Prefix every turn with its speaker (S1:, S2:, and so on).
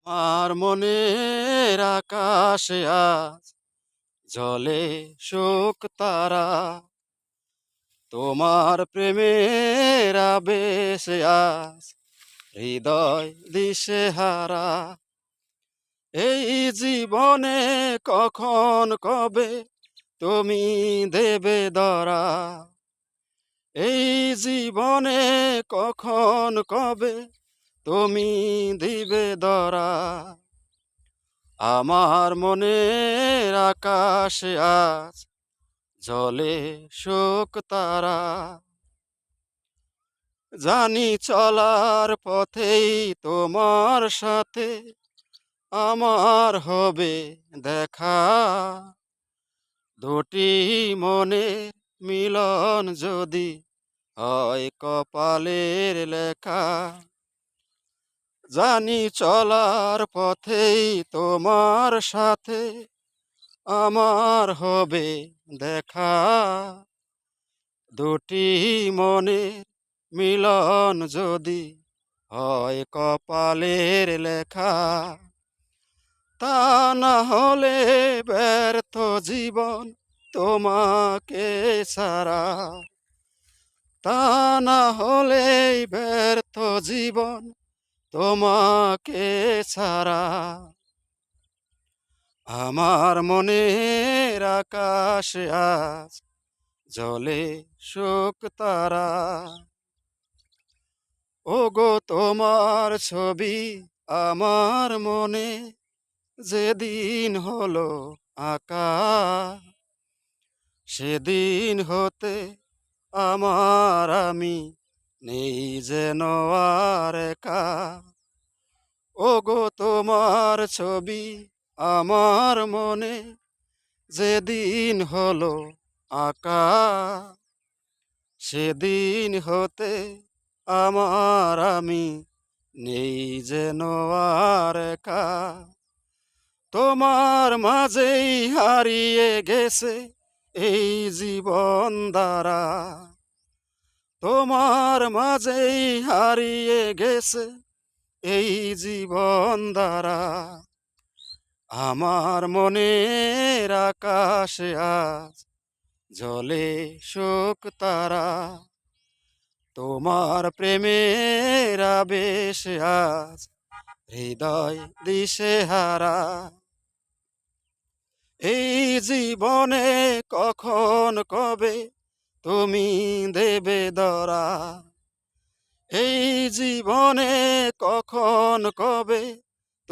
S1: আমার মনের আকাশে আজ জলে শোক তারা, তোমার প্রেমের আবেশে আজ হৃদয় দিশেহারা। এই জীবনে কখন কবে তুমি দেবে ধরা, এই জীবনে কখন কবে তুমি দিবে ধরা। আমার মনের আকাশে আজ জলে শোক তারা, জানি চলার পথেই তোমার সাথে আমার হবে দেখা। দুটি মনের মিলন যদি হয় কপালের লেখা, জানি চলার পথেই তোমার সাথে আমার হবে দেখা। দুটি মনের মিলন যদি হয় কপালের লেখা, তা না হলে ব্যর্থ জীবন তোমাকে ছাড়া, তা না হলে ব্যর্থ জীবন তোমাকে ছাড়া। আমার মনের আকাশে আজ জলে শোক তারা, ওগো তোমার ছবি আমার মনে যেদিন হলো আঁকা, সেদিন হতে আমার আমি নেই যেন আর একা। ওগো তোমার ছবি আমার মনে যেদিন হলো আঁকা, সেদিন হতে আমার আমি নেই যেন আর একা। তোমার মাঝেই হারিয়ে গেছে এই জীবন দ্বারা, তোমার মাঝেই হারিয়ে গেছে এই জীবন দ্বারা। আমার মনের আকাশে আজ জলে শোক তারা, তোমার প্রেমের আবেশে আজ হৃদয় দিশেহারা। এই জীবনে কখন কবে তুমি দেবে ধরা, এই জীবনে কখন কবে